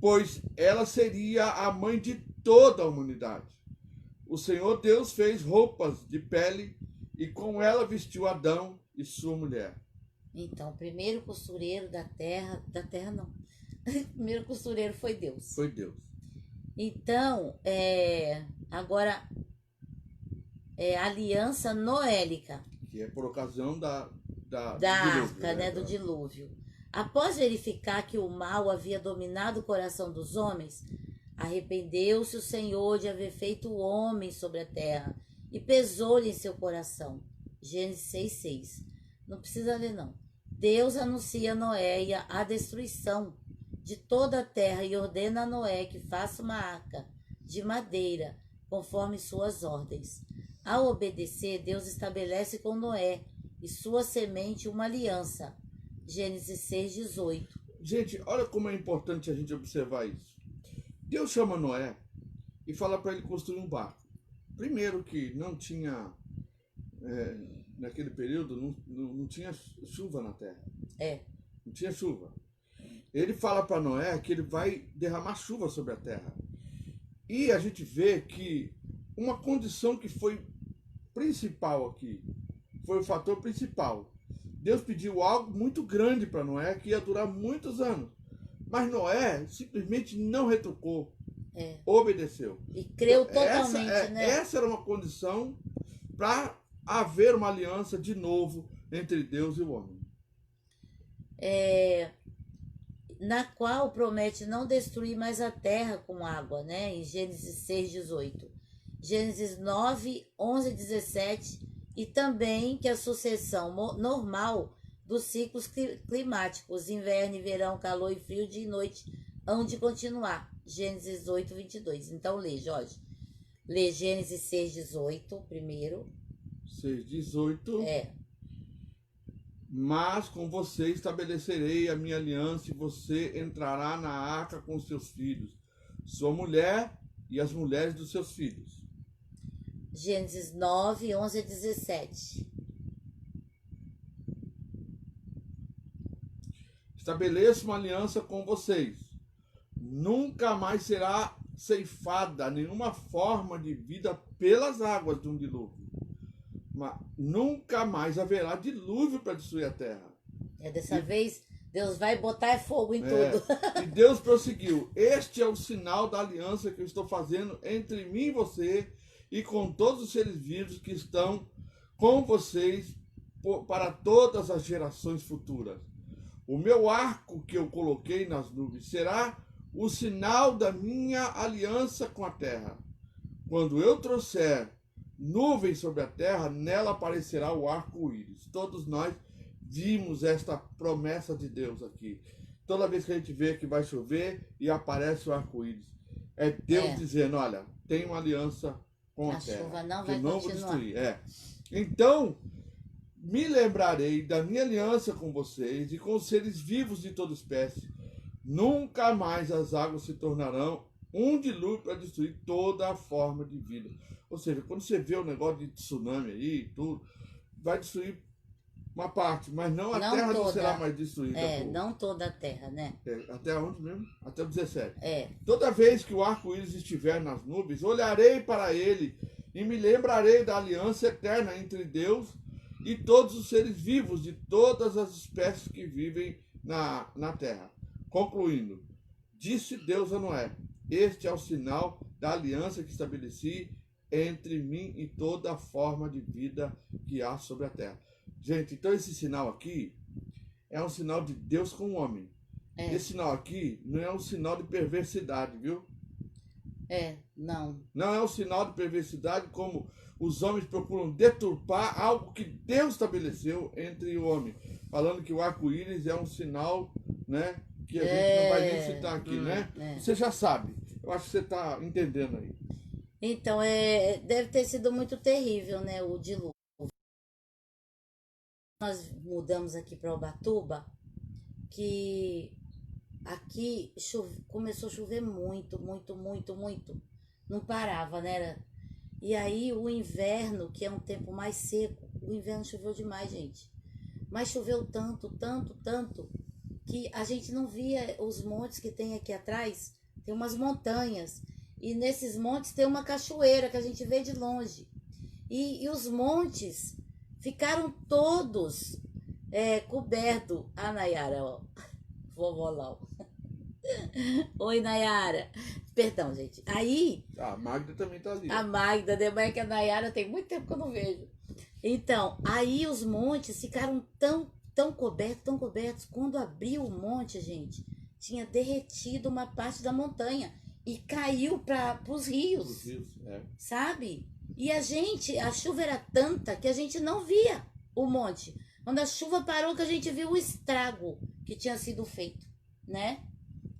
Pois ela seria a mãe de toda a humanidade. O Senhor Deus fez roupas de pele e com ela vestiu Adão e sua mulher. Então, o primeiro costureiro da terra não. O primeiro costureiro foi Deus. Foi Deus. Então, agora, aliança noélica. Que é por ocasião da arca, né, do dilúvio. Após verificar que o mal havia dominado o coração dos homens, arrependeu-se o Senhor de haver feito o homem sobre a terra e pesou-lhe em seu coração. Gênesis 6,6. Não precisa ler, não. Deus anuncia a Noé a destruição de toda a terra e ordena a Noé que faça uma arca de madeira, conforme suas ordens. Ao obedecer, Deus estabelece com Noé e sua semente uma aliança. Gênesis 6:18. Gente, olha como é importante a gente observar isso. Deus chama Noé e fala para ele construir um barco. Primeiro que não tinha, naquele período, não tinha chuva na terra. Não tinha chuva. Ele fala para Noé que ele vai derramar chuva sobre a terra. E a gente vê que uma condição que foi principal aqui, foi o fator principal. Deus pediu algo muito grande para Noé, que ia durar muitos anos. Mas Noé simplesmente não retrucou, obedeceu. E creu totalmente, né? Essa era uma condição para haver uma aliança de novo entre Deus e o homem. Na qual promete não destruir mais a terra com água, né? Em Gênesis 6:18. Gênesis 9:11-17. E também que a sucessão normal dos ciclos climáticos, inverno e verão, calor e frio, dia e noite, hão de continuar. Gênesis 8:22. Então lê, Jorge. Lê Gênesis 6:18 primeiro. 6:18. Mas com você estabelecerei a minha aliança e você entrará na arca com seus filhos, sua mulher e as mulheres dos seus filhos. Gênesis 9:11-17. Estabeleço uma aliança com vocês. Nunca mais será ceifada nenhuma forma de vida pelas águas de um dilúvio. Mas nunca mais haverá dilúvio para destruir a terra. Dessa vez, Deus vai botar fogo em tudo. E Deus prosseguiu: este é o sinal da aliança que eu estou fazendo entre mim e você e com todos os seres vivos que estão com vocês para todas as gerações futuras. O meu arco que eu coloquei nas nuvens será o sinal da minha aliança com a terra. Quando eu trouxer nuvens sobre a terra, nela aparecerá o arco-íris. Todos nós vimos esta promessa de Deus aqui. Toda vez que a gente vê que vai chover e aparece o arco-íris, é Deus dizendo: olha, tem uma aliança com a terra. Chuva não que vai não continuar. vou destruir. Então, me lembrarei da minha aliança com vocês e com os seres vivos de toda espécie. Nunca mais as águas se tornarão um dilúvio para destruir toda a forma de vida. Ou seja, quando você vê o negócio de tsunami aí e tudo, vai destruir uma parte, mas não a terra não será mais destruída. Não toda a terra, né? Até onde mesmo? Até o 17. É. Toda vez que o arco-íris estiver nas nuvens, olharei para ele e me lembrarei da aliança eterna entre Deus e todos os seres vivos de todas as espécies que vivem na terra. Concluindo, disse Deus a Noé: este é o sinal da aliança que estabeleci entre mim e toda a forma de vida que há sobre a terra. Gente, então esse sinal aqui é um sinal de Deus com o homem. Esse sinal aqui não é um sinal de perversidade, viu? Não. Não é um sinal de perversidade como os homens procuram deturpar algo que Deus estabeleceu entre o homem. Falando que o arco-íris é um sinal, né, que a gente não vai nem citar aqui, né? Você já sabe. Eu acho que você está entendendo aí. Então, deve ter sido muito terrível, né, o dilúvio. Nós mudamos aqui para Ubatuba, que aqui começou a chover muito. Não parava, né? E aí o inverno, que é um tempo mais seco, o inverno choveu demais, gente. Mas choveu tanto, que a gente não via os montes que tem aqui atrás. Tem umas montanhas. E nesses montes tem uma cachoeira que a gente vê de longe. E os montes ficaram todos cobertos. A Nayara, ó. Vovó lá, ó. Oi, Nayara. Perdão, gente. Aí... A Magda também tá ali. A Magda, né? Que a Nayara tem muito tempo que eu não vejo. Então, aí os montes ficaram tão cobertos. Quando abriu o monte, gente, tinha derretido uma parte da montanha. E caiu para os rios. Sabe? E a chuva era tanta que a gente não via o monte. Quando a chuva parou, que a gente viu o estrago que tinha sido feito, né?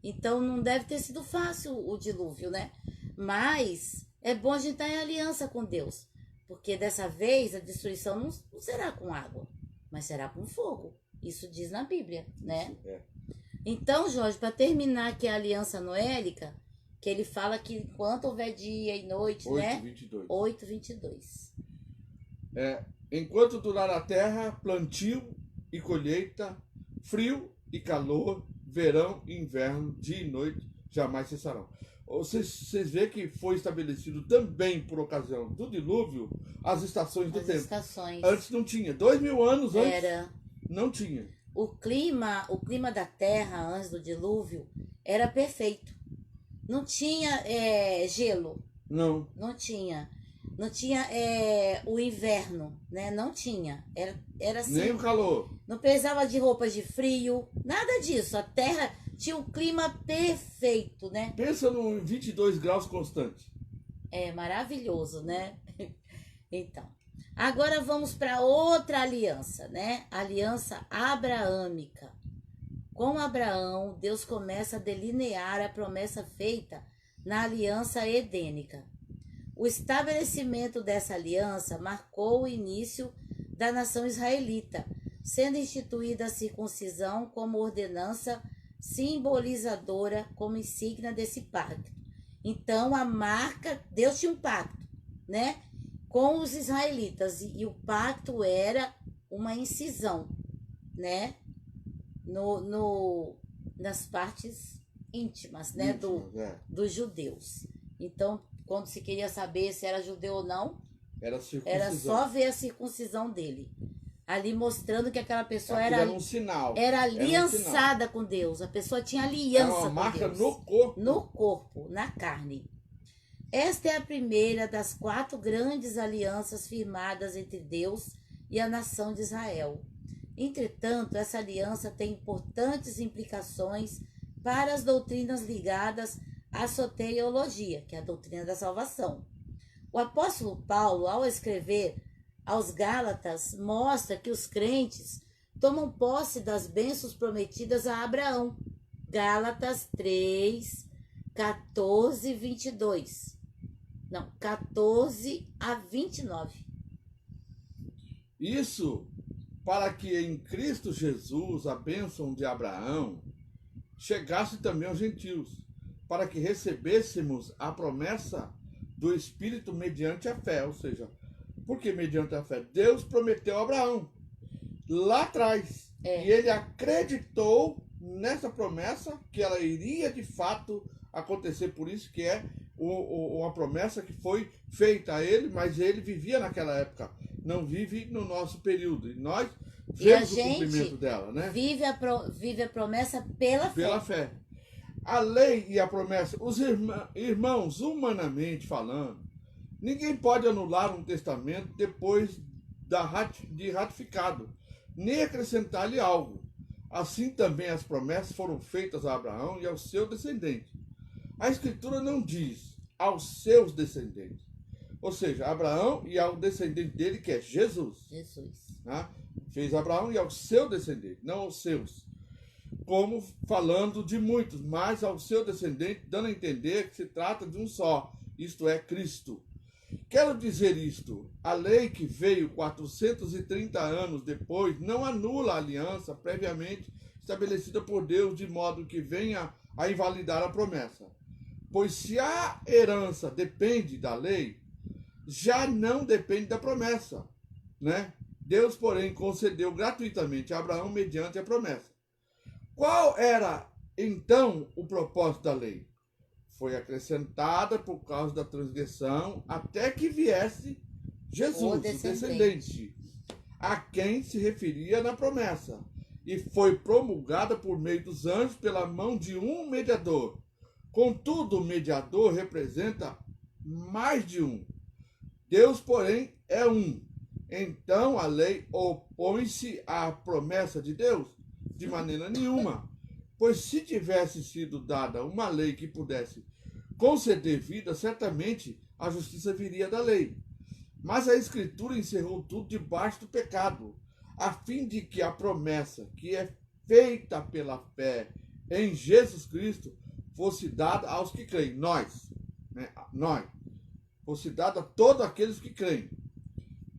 Então não deve ter sido fácil o dilúvio, né? Mas é bom a gente estar em aliança com Deus, porque dessa vez a destruição não será com água, mas será com fogo. Isso diz na Bíblia, né? Então, Jorge, para terminar aqui a aliança noélica, que ele fala que enquanto houver dia e noite, 8:22. 8:22. Enquanto durar a terra, plantio e colheita, frio e calor, verão e inverno, dia e noite, jamais cessarão. Vocês veem que foi estabelecido também por ocasião do dilúvio as estações do tempo. Estações. Antes não tinha. 2000 anos antes Era. não tinha. O clima da Terra antes do dilúvio era perfeito. Não tinha gelo. Não. Não tinha. Não tinha o inverno, né? Não tinha. Era assim. Nem o calor. Não precisava de roupas de frio, nada disso. A Terra tinha um clima perfeito, né? Pensa num 22 graus constante. É maravilhoso, né? Então, agora vamos para outra aliança, né? Aliança abraâmica. Com Abraão, Deus começa a delinear a promessa feita na aliança edênica. O estabelecimento dessa aliança marcou o início da nação israelita, sendo instituída a circuncisão como ordenança simbolizadora, como insígnia desse pacto. Então, a marca, Deus tinha um pacto, né, com os israelitas, e o pacto era uma incisão, né, nas partes íntimas, né, dos judeus. Então, quando se queria saber se era judeu ou não, era só ver a circuncisão dele. Ali mostrando que aquela pessoa era um sinal. Era aliançada com Deus. A pessoa tinha aliança com Deus. Era uma marca no corpo. No corpo, na carne. Esta é a primeira das 4 grandes alianças firmadas entre Deus e a nação de Israel. Entretanto, essa aliança tem importantes implicações para as doutrinas ligadas à soteriologia, que é a doutrina da salvação. O apóstolo Paulo, ao escrever aos Gálatas, mostra que os crentes tomam posse das bênçãos prometidas a Abraão. Gálatas 3, 14, 22. Não, 14 a 29. Isso para que em Cristo Jesus a bênção de Abraão chegasse também aos gentios, para que recebêssemos a promessa do Espírito mediante a fé, ou seja, porque mediante a fé Deus prometeu a Abraão lá atrás, e ele acreditou nessa promessa que ela iria de fato acontecer, por isso que é uma promessa que foi feita a ele, mas ele vivia naquela época, não vive no nosso período, e nós vemos o cumprimento dela, né? Vive a promessa pela fé. A lei e a promessa, os irmãos, humanamente falando, ninguém pode anular um testamento depois de ratificado, nem acrescentar-lhe algo. Assim também as promessas foram feitas a Abraão e ao seu descendente. A Escritura não diz aos seus descendentes, ou seja, Abraão e ao descendente dele, que é Jesus. Tá? Fez Abraão e ao seu descendente, não aos seus. Como falando de muitos, mas ao seu descendente, dando a entender que se trata de um só, isto é, Cristo. Quero dizer isto, a lei que veio 430 anos depois não anula a aliança previamente estabelecida por Deus, de modo que venha a invalidar a promessa. Pois se a herança depende da lei, já não depende da promessa, né? Deus, porém, concedeu gratuitamente a Abraão mediante a promessa. Qual era, então, o propósito da lei? Foi acrescentada por causa da transgressão até que viesse Jesus, o descendente, a quem se referia na promessa, e foi promulgada por meio dos anjos pela mão de um mediador. Contudo, o mediador representa mais de um. Deus, porém, é um. Então, a lei opõe-se à promessa de Deus? De maneira nenhuma. Pois se tivesse sido dada uma lei que pudesse conceder vida, certamente a justiça viria da lei. Mas a Escritura encerrou tudo debaixo do pecado. a fim de que a promessa que é feita pela fé em Jesus Cristo fosse dada aos que creem, nós, né? Nós, fosse dada a todos aqueles que creem.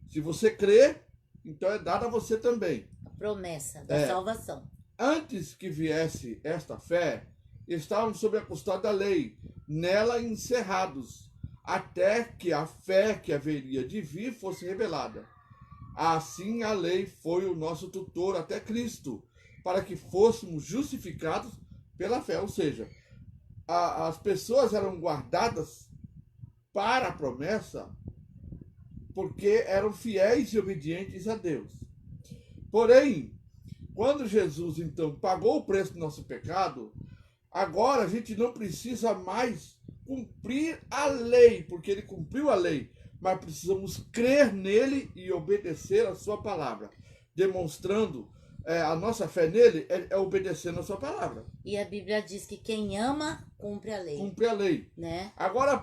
Se você crê, então é dada a você também. A promessa da salvação. Antes que viesse esta fé, estavam sob a custódia da lei, nela encerrados, até que a fé que haveria de vir fosse revelada. Assim a lei foi o nosso tutor até Cristo, para que fôssemos justificados pela fé. Ou seja, as pessoas eram guardadas para a promessa porque eram fiéis e obedientes a Deus. Porém, quando Jesus, então, pagou o preço do nosso pecado, agora a gente não precisa mais cumprir a lei, porque ele cumpriu a lei, mas precisamos crer nele e obedecer a sua palavra, demonstrando a nossa fé nele é obedecendo a sua palavra. E a Bíblia diz que quem ama, cumpre a lei. Cumpre a lei. Né? Agora,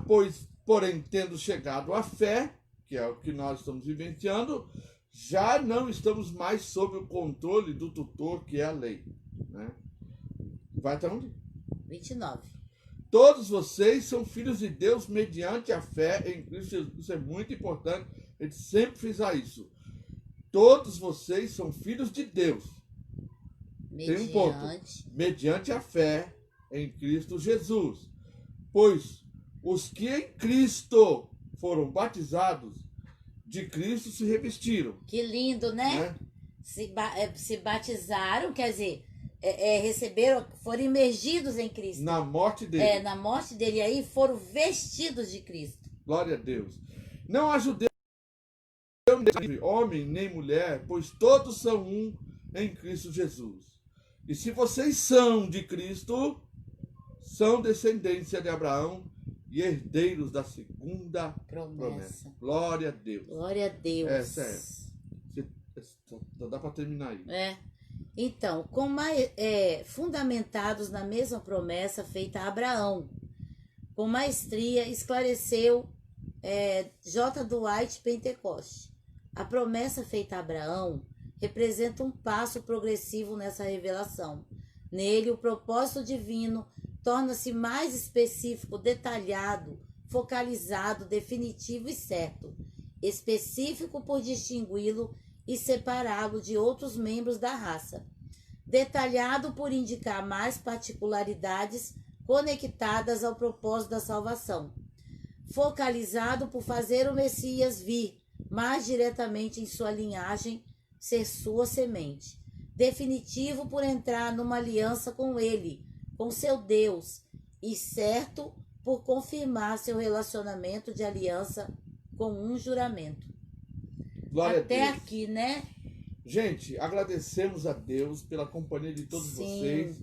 porém, tendo chegado à fé, que é o que nós estamos vivenciando, já não estamos mais sob o controle do tutor, que é a lei. Né? Vai até onde? 29. Todos vocês são filhos de Deus mediante a fé em Cristo Jesus. Isso é muito importante. Ele sempre frisar isso. Todos vocês são filhos de Deus. Tem um ponto. Mediante a fé em Cristo Jesus. Pois os que em Cristo foram batizados, de Cristo se revestiram. Que lindo, né? Se batizaram, quer dizer, receberam, foram imergidos em Cristo. Na morte dele. Na morte dele, aí foram vestidos de Cristo. Glória a Deus. Não há judeu, homem nem mulher, pois todos são um em Cristo Jesus. E se vocês são de Cristo, são descendência de Abraão e herdeiros da segunda promessa. Glória a Deus. Glória a Deus. Só dá para terminar aí. Então, fundamentados na mesma promessa feita a Abraão, com maestria esclareceu J. Dwight Pentecoste. A promessa feita a Abraão representa um passo progressivo nessa revelação. Nele, o propósito divino torna-se mais específico, detalhado, focalizado, definitivo e certo. Específico por distingui-lo e separá-lo de outros membros da raça. Detalhado por indicar mais particularidades conectadas ao propósito da salvação. Focalizado por fazer o Messias vir mais diretamente em sua linhagem, ser sua semente. Definitivo por entrar numa aliança com ele, com seu Deus, e certo por confirmar seu relacionamento de aliança com um juramento. Glória até a Deus. Aqui, né? Gente, agradecemos a Deus pela companhia de todos vocês.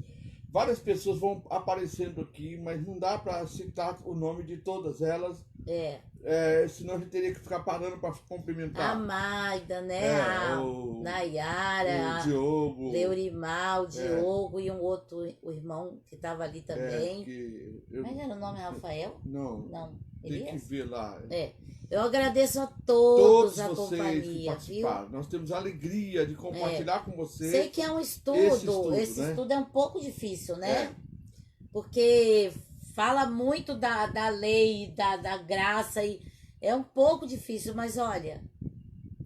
Várias pessoas vão aparecendo aqui, mas não dá para citar o nome de todas elas. Senão a gente teria que ficar parando para cumprimentar. A Maida, né? A Nayara, o Diogo, Leurimar, o Diogo e um outro, o irmão que estava ali também. Mas era o nome Rafael? Não. Tem que ver lá. Eu agradeço a todos a companhia, que participaram. Viu? Nós temos a alegria de compartilhar com vocês. Sei que é um estudo. Esse estudo é um pouco difícil, né? Porque fala muito da lei, da graça, e é um pouco difícil, mas olha,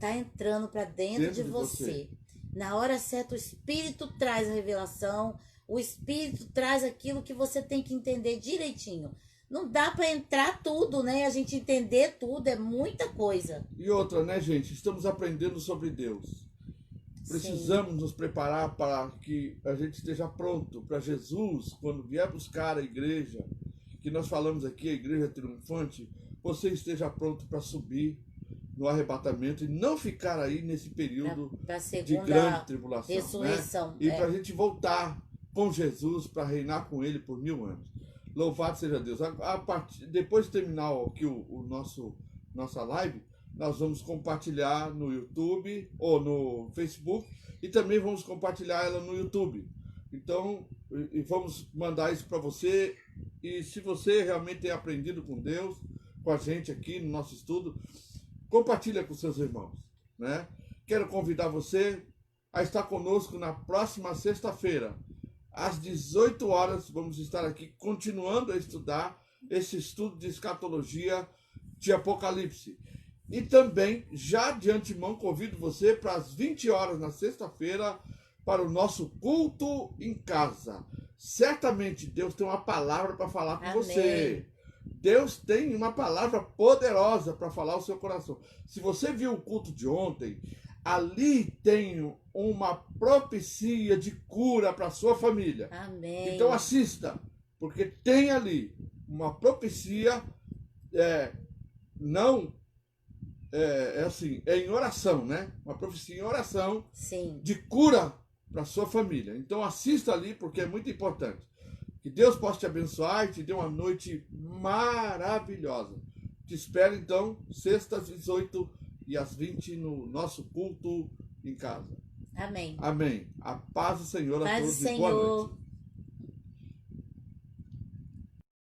tá entrando para dentro de você. Na hora certa, o Espírito traz a revelação, o Espírito traz aquilo que você tem que entender direitinho. Não dá para entrar tudo, né? A gente entender tudo, é muita coisa. E outra, né, gente? Estamos aprendendo sobre Deus. Precisamos nos preparar para que a gente esteja pronto para Jesus, quando vier buscar a igreja, que nós falamos aqui, a igreja triunfante, você esteja pronto para subir no arrebatamento e não ficar aí nesse período de grande tribulação. Ressurreição. Né? E para a gente voltar com Jesus para reinar com ele por 1000 anos. Louvado seja Deus. Depois de terminar aqui nossa live, nós vamos compartilhar no YouTube ou no Facebook e também vamos compartilhar ela no YouTube. Então, e vamos mandar isso para você. E se você realmente tem aprendido com Deus, com a gente aqui no nosso estudo, compartilha com seus irmãos, né? Quero convidar você a estar conosco na próxima sexta-feira. Às 18 horas, vamos estar aqui continuando a estudar esse estudo de escatologia de Apocalipse. E também, já de antemão, convido você para as 20 horas na sexta-feira para o nosso culto em casa. Certamente Deus tem uma palavra para falar com Amém. você. Deus tem uma palavra poderosa para falar ao seu coração. Se você viu o culto de ontem, ali tem uma profecia de cura para a sua família. Amém. Então assista, porque tem ali uma profecia, em oração, né? Uma profecia em oração. Sim. De cura para sua família. Então assista ali, porque é muito importante. Que Deus possa te abençoar e te dê uma noite maravilhosa. Te espero então, sexta às 18 e às 20 no nosso culto em casa. Amém. Amém. A paz do Senhor a Paz do todos e boa Senhor. noite.